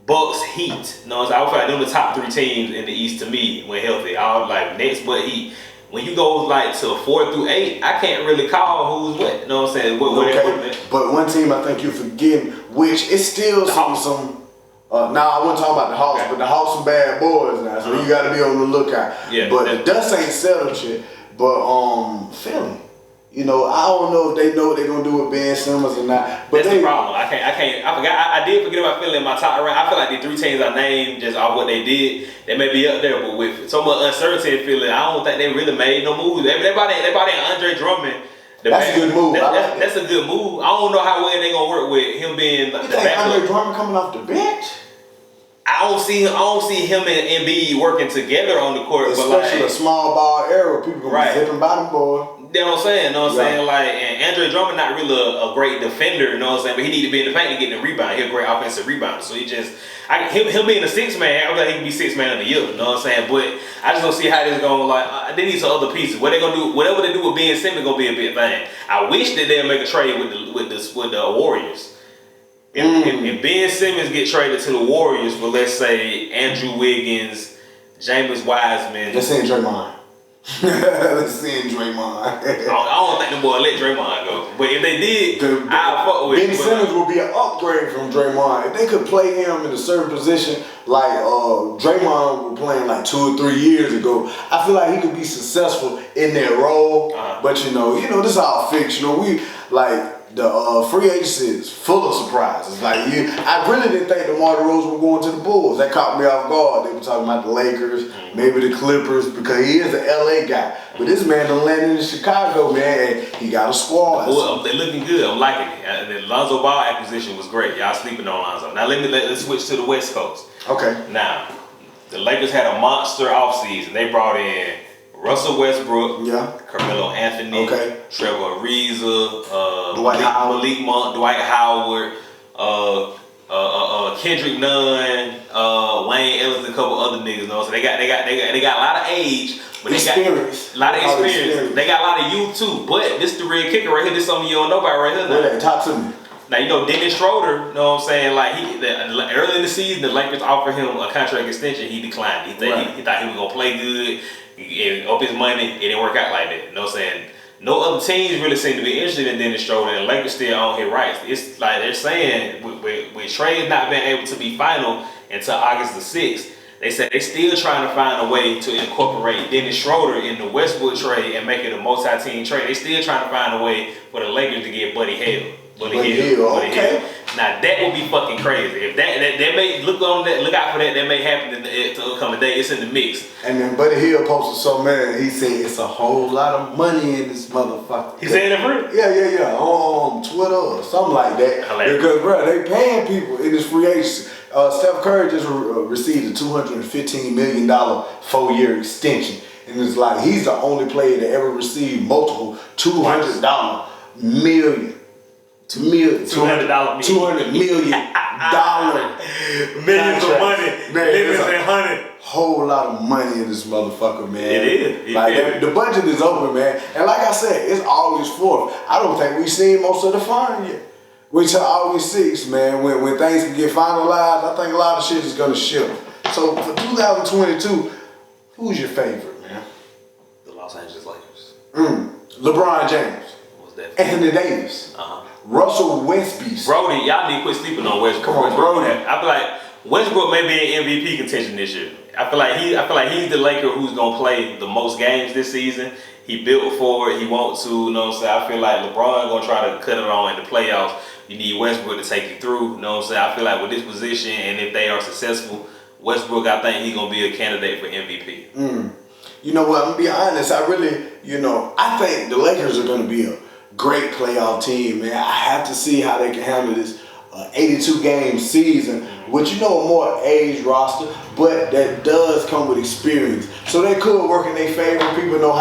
Bucks, Heat. You know, I feel like them the top 3 teams in the East to me when healthy. All like Nets, but Heat. When you go like to 4 through 8, I can't really call who's what. You know what I'm saying? Okay. But one team I think you're forgetting which is still some. Now I wasn't talking about the Hawks, but the Hawks some bad boys now, so you got to be on the lookout. Yeah, but the dust ain't settled shit. But Philly, you know, I don't know if they know what they're gonna do with Ben Simmons or not. But that's the problem. I forgot. I did forget about Philly in my top round. I feel like the 3 teams I named just off what they did, they may be up there, but with so much uncertainty in Philly, I don't think they really made no moves. They bought in Andre Drummond. That's a good move. That's a good move. I don't know how well they gonna work with him being the backup. Andre Drummond coming off the bench? I don't see him and Embiid working together on the court. Especially a small ball era, people gonna be zipping by them, boy. You know what I'm saying? You know what I'm saying? Like, and Andre Drummond not really a great defender, you know what I'm saying? But he need to be in the paint and get the rebound. He's a great offensive rebounder. So him being a 6-man, I feel like he can be 6-man of the year, you know what I'm saying? But I just don't see how this going. Like, they need some other pieces. What they gonna do? Whatever they do with Ben Simmons gonna be a big thing. I wish that they'll make a trade with the Warriors. If Ben Simmons get traded to the Warriors for, let's say, Andrew Wiggins, James Wiseman. Let's say Draymond. Let's see Draymond. I don't think the boy let Draymond go. But if they did, I'll fuck with Ben Simmons will be an upgrade from Draymond. If they could play him in a certain position like Draymond was playing like 2 or 3 years ago, I feel like he could be successful in that role. But you know, this is all fictional. We like the free agency is full of surprises. Like I really didn't think DeMar DeRozan were going to the Bulls. That caught me off guard. They were talking about the Lakers, maybe the Clippers, because he is an LA guy. But this man done landed in Chicago, man, and he got a squad. Well, they're looking good. I'm liking it. The Lonzo Ball acquisition was great. Y'all sleeping on Lonzo. Now let's switch to the West Coast. Okay. Now, the Lakers had a monster offseason. They brought in Russell Westbrook, Carmelo Anthony, Trevor Ariza, Malik Monk, Dwight Howard, Kendrick Nunn, Wayne Ellis, and a couple other niggas. You know? So they got a lot of age, but they got a lot of experience. They got a lot of youth too. But this the real kicker right here. This something you don't know about right here. Now. Talk to me. Now, you know, Dennis Schroeder, you know what I'm saying? Like, early in the season, the Lakers offered him a contract extension. He declined. He thought he was going to play good, and up his money. It didn't work out like that. You know what I'm saying? No other teams really seem to be interested in Dennis Schroeder, and the Lakers still own his rights. It's like they're saying, with trades not being able to be final until August the 6th, they said they still trying to find a way to incorporate Dennis Schroeder in the Westbrook trade and make it a multi-team trade. They still trying to find a way for the Lakers to get Buddy Hield. Buddy Hield. Now that would be fucking crazy. If that may look out for that. That may happen in the upcoming day. It's in the mix. And then Buddy Hield posted something, man. He said it's a whole lot of money in this motherfucker. He saying it for real? Yeah. On Twitter or something like that. Hilarious. Because bro, they paying people in this free agency. Steph Curry just received a $215 million 4-year extension, and it's like he's the only player to ever receive multiple $200 million. $200 million millions of money, millions and hundred. Whole lot of money in this motherfucker, man. It is. Like the budget is open, man. And like I said, it's August 4th. I don't think we've seen most of the fun yet. Wait till August 6th, man. When things can get finalized, I think a lot of shit is gonna shift. So for 2022, who's your favorite, man? The Los Angeles Lakers. LeBron James. Anthony Davis. Russell Westbrook. Brody, y'all need to quit sleeping on Westbrook. Come on, Brody. I feel like Westbrook may be in MVP contention this year. I feel like he's the Laker who's gonna play the most games this season. He built for it. He wants to. You know what I'm saying? I feel like LeBron gonna try to cut it on in the playoffs. You need Westbrook to take you through. You know what I'm saying? I feel like with this position, and if they are successful, Westbrook, I think he's gonna be a candidate for MVP. You know what? I'm gonna be honest. I think the Lakers are gonna be a great playoff team, man. I have to see how they can handle this 82-game season, which a more aged roster, but that does come with experience. So they could work in their favor. People know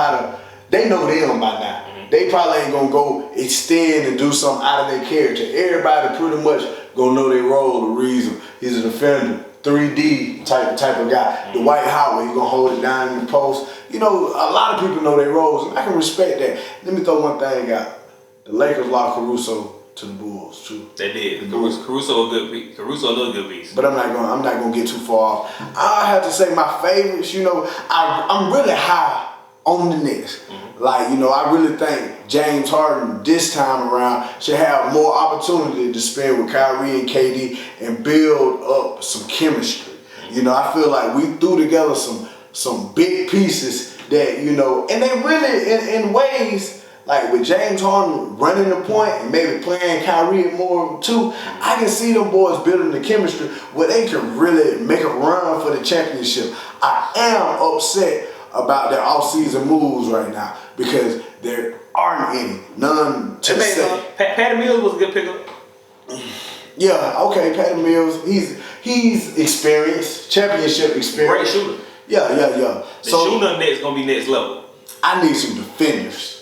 they know them by now. They probably ain't gonna go extend and do something out of their character. Everybody pretty much gonna know their role. The reason he's a defender, 3D type of guy. Dwight Howard, he's gonna hold it down in the post. A lot of people know their roles, and I can respect that. Let me throw one thing out. The Lakers lost Caruso to the Bulls too. They did. Caruso a good piece. Caruso another good piece. But I'm not gonna get too far off. I have to say my favorites. I'm really high on the Nets. Like, you know, I really think James Harden this time around should have more opportunity to spend with Kyrie and KD and build up some chemistry. You know, I feel like we threw together some big pieces that, you know, and they really, in ways, like with James Harden running the point and maybe playing Kyrie more too, I can see them boys building the chemistry where they can really make a run for the championship. I am upset about their off-season moves right now because there aren't any. None to say. Patty Mills was a good pickup. Yeah, okay, Patty Mills. He's experienced, championship experience. Great shooter. Yeah. The shooter on Nets gonna be next level. I need some defenders.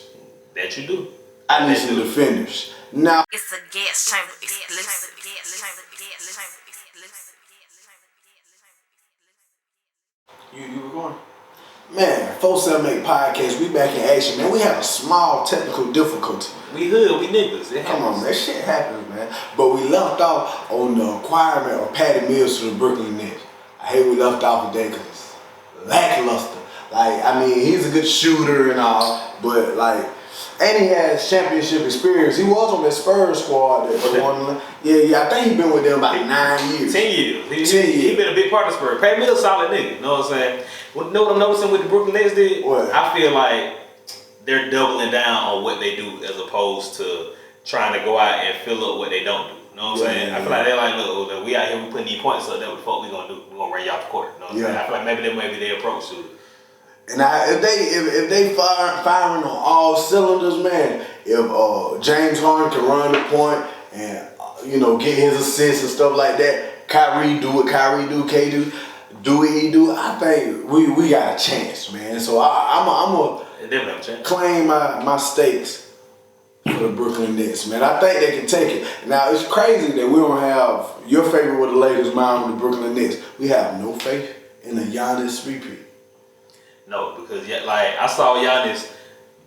That you do. I need some defenders. Now It's a gas chamber exclusive. You recording? Man, 478 Podcast, we back in action, man. We had a small technical difficulty. We hood, we niggas. Come on, man. Shit happens, man. But we left off on the acquirement of Patty Mills to the Brooklyn Nets. I hate we left off with that because it's lackluster. Like, I mean, he's a good shooter and all, but like, and he has championship experience. He was on that Spurs squad that won. Yeah, I think he's been with them about 9 years. 10 years. He been a big part of Spurs. Patty Mills, solid nigga. You know what I'm saying? You know what I'm noticing with the Brooklyn Nets did? What? I feel like they're doubling down on what they do as opposed to trying to go out and fill up what they don't do. You know what I'm saying? I feel like they're like, look, we out here, we putting these points up, that what the fuck we gonna do? We gonna run you off the court. You know what I'm saying? I feel like maybe they approach to it. And if they firing on all cylinders, man, if James Harden can run the point and you know get his assists and stuff like that, Kyrie do what Kyrie do, KD do what he do, I think we got a chance, man. So I'm gonna claim my stakes for the Brooklyn Nets, man. I think they can take it. Now it's crazy that we don't have your favorite with the Lakers, mine with the Brooklyn Nets. We have no faith in the Giannis repeat. No, because like I saw Giannis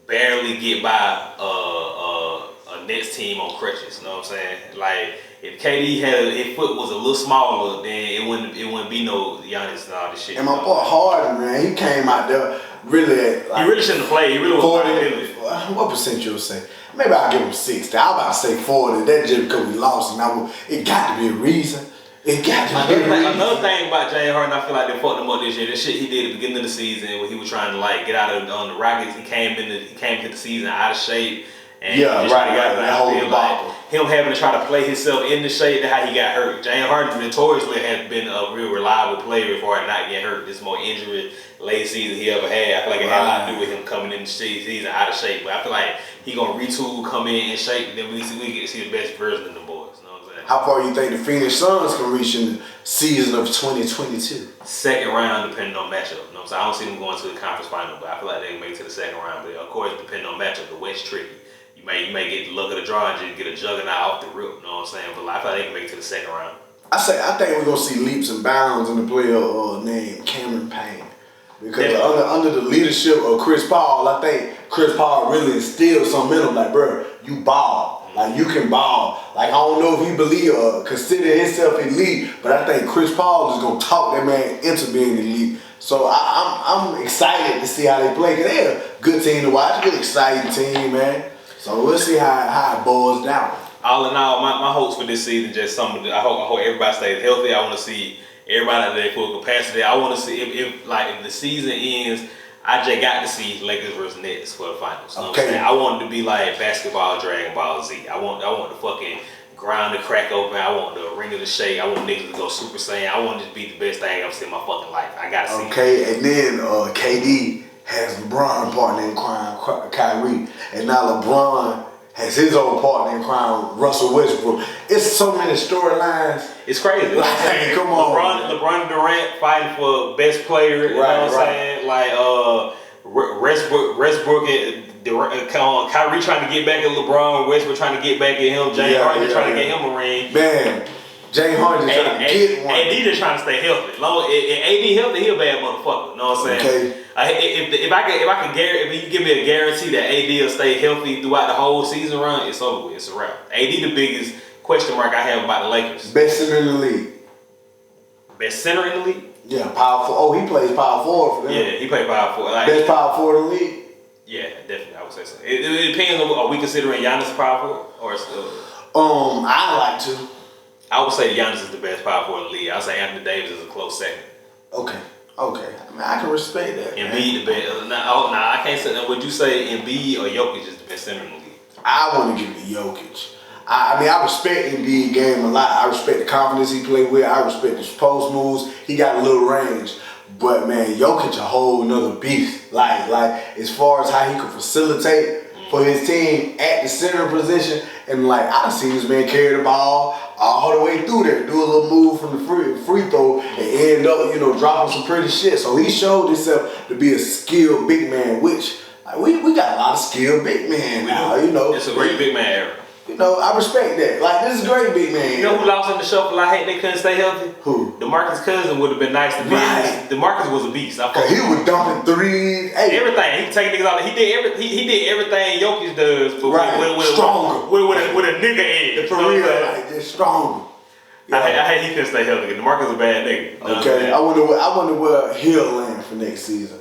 barely get by a Nets team on crutches. You know what I'm saying? Like if KD had his foot was a little smaller, then it wouldn't be no Giannis and all this shit. And my boy Harden, man, he came out there really. Like, he really shouldn't have played. He really was 40. What percent you'll say? Maybe I'll give him 60. I'm about to say 40. That's just because we lost, and it got to be a reason. Another thing about James Harden, I feel like they fucked him up this year. This shit he did at the beginning of the season when he was trying to like get out of on the Rockets. He came into the season out of shape. And That whole like him having to try to play himself in the shape, that's how he got hurt. James Harden notoriously has been a real reliable player for not getting hurt. This more injury late season he ever had. I feel like it had a lot to do with him coming in the season out of shape. But I feel like he gonna retool, come in shape, and then we get to see the best version of the boys. How far you think the Phoenix Suns can reach in the season of 2022? Second round, depending on matchup. You know what I'm saying? I don't see them going to the conference final, but I feel like they can make it to the second round. But of course, depending on matchup, the West tricky. You may get the luck of the draw and just get a juggernaut off the rip. You know what I'm saying? But I feel like they can make it to the second round. I think we're gonna see leaps and bounds in the player named Cameron Payne. Because under the leadership of Chris Paul, I think Chris Paul really instilled something in him. Like, bro, you ball. Like, you can ball. Like, I don't know if he believe or consider himself elite, but I think Chris Paul is going to talk that man into being elite. So I'm excited to see how they play. Because they're a good team to watch, good exciting team, man. So we'll see how it boils down. All in all, my hopes for this season just I hope everybody stays healthy. I want to see everybody at their full capacity. I want to see if the season ends, I just got to see Lakers versus Nets for the finals. You know what I'm saying? I want it to be like basketball, Dragon Ball Z. I want the fucking ground to crack open. I want the ring to shake. I want niggas to go Super Saiyan. I want it to be the best thing I've seen in my fucking life. I gotta see it. Okay, and then KD has LeBron partner in crime, Kyrie. And now LeBron has his own partner in crime, Russell Westbrook. It's so many storylines. It's crazy. Like, come on. LeBron Durant fighting for best player. You know what I'm saying? Like Westbrook and Kyrie trying to get back at LeBron. Westbrook trying to get back at him. James Harden trying to get him a ring. Man, James Harden trying to get one. AD just trying to stay healthy. If AD healthy, he a bad motherfucker. You know what I'm saying? Okay. If you give me a guarantee that AD will stay healthy throughout the whole season run, it's over with. It's a wrap. AD the biggest question mark I have about the Lakers. Best center in the league. Best center in the league? Yeah, power forward. Oh, he plays power forward for them. Yeah, he played power forward. Like, best power forward in the league. Yeah, definitely. I would say so. It depends on, are we considering Giannis a power forward or still? I like to. I would say Giannis is the best power forward in the league. I would say Anthony Davis is a close second. Okay. I mean, I can respect that. Embiid the best. Nah, I can't say that. Would you say Embiid or Jokic is the best center in the league? I want to give it to Jokic. I mean, I respect Embiid game a lot. I respect the confidence he played with. I respect his post moves. He got a little range. But man, Jokic a whole nother beast. Like as far as how he could facilitate for his team at the center position, and like I done seen this man carry the ball all the way through there, do a little move from the free throw, and end up dropping some pretty shit. So he showed himself to be a skilled big man, which like, we got a lot of skilled big men now. It's a great big man era. I respect that. Like, this is great, big man. You know who lost in the shuffle? I hate they couldn't stay healthy. Who? DeMarcus Cousins would have been nice to be. Right. DeMarcus was a beast. He was dumping threes. Hey. Everything. He was taking niggas out. He did everything Jokic does, but with stronger. With a nigga edge. For real, like just stronger. Yeah. I hate he couldn't stay healthy. DeMarcus a bad nigga. Okay. I wonder where he'll land for next season.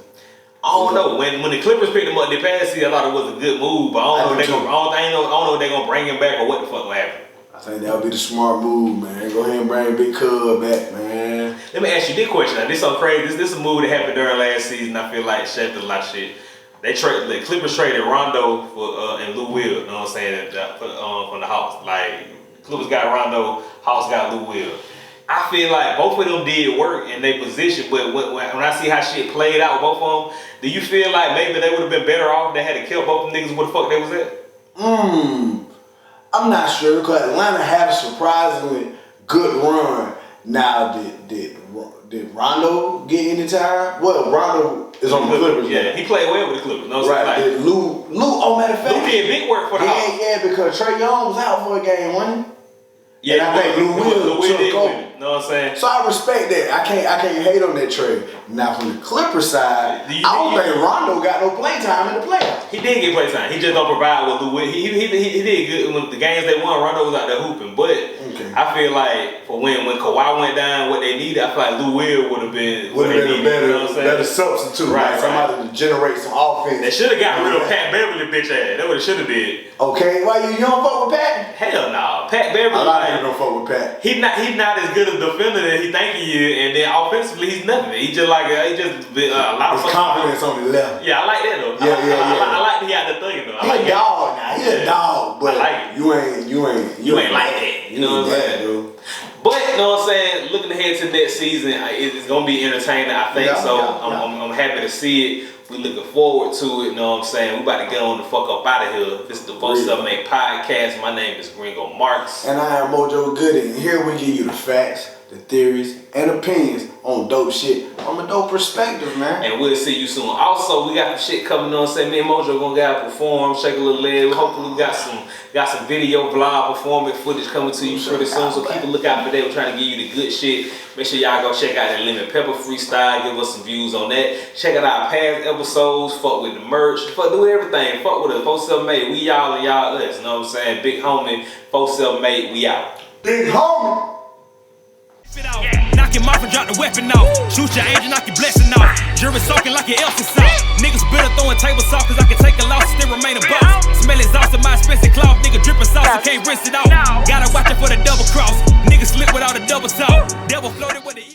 I don't know. When the Clippers picked him up the past season, I thought it was a good move, but I don't know if they're gonna bring him back or what the fuck will happen. I think that would be the smart move, man. Go ahead and bring Big Cub back, man. Let me ask you this question. Now, this so crazy. This is a move that happened during last season. I feel like shafted a lot of shit. The Clippers traded Rondo for and Lou Will. You know what I'm saying? From the Hawks. Like Clippers got Rondo, Hawks got Lou Will. I feel like both of them did work in their position, but when I see how shit played out with both of them, do you feel like maybe they would have been better off if they had to kill both of them niggas where the fuck they was at? I'm not sure because Atlanta had a surprisingly good run. Now, did Rondo get any time? Well, Rondo is on the Clippers. Yeah, he played well with the Clippers. No, right. Like, Did Lou? Oh, matter of fact, Lou did big work for the Hawks. Yeah, because Trae Young was out for a game, wasn't he? Yeah, and I think Lou Will took over. You know what I'm saying? So I respect that. I can't hate on that trade. Now from the Clippers side, I don't think Rondo got no play time in the playoffs. He did get play time. He just don't provide with Lou Will. He did good when the games they won. Rondo was out there hooping, but I feel like for when Kawhi went down, what they needed, I feel like Lou Will would have been a better substitute, right? Somebody to generate some offense. They should have got rid of Pat Beverly, bitch ass. That's what they should have did. Okay, why you don't fuck with Pat? Hell no, Pat Beverly. A lot of people don't fuck with Pat. He's not as good a defender that he think he is, and then offensively he's nothing. He just like a lot of confidence on the left. Yeah, I like that though. Yeah. I like that he out there thugging though. He's a dog now. He's a dog, but I like it. you ain't like that. You know what I'm saying? Dude. But you know what I'm saying? Looking ahead to next season, it's gonna be entertaining. I think so. I'm happy to see it. We looking forward to it. You know what I'm saying? We about to get on the fuck up out of here. This is the 478 Podcast. My name is Gringo Marks. And I am Mojo Goody. And here we give you the facts, the theories, and opinions on dope shit from a dope perspective, man. And we'll see you soon. Also, we got some shit coming on. Say me and Mojo gonna get out perform, shake a little leg. Hopefully we got some video vlog performance footage coming to you pretty soon. So keep a lookout for that. We're trying to give you the good shit. Make sure y'all go check out that Lemon Pepper freestyle. Give us some views on that. Check out our past episodes. Fuck with the merch. Fuck do everything. Fuck with us. 478. We y'all and y'all us. You know what I'm saying? Big homie. 478. We out. Big homie. Knock him off and drop the weapon off. Shoot your angel, knock your blessing off. Jury soaking like your Elsa sauce. Niggas bitter throwing tables off cause I can take a loss and still remain a boss. Smell exhausted, my expensive cloth. Nigga dripping sauce, you can't rinse it off. Gotta watch it for the double cross. Niggas slip without a double salt. Devil floated with the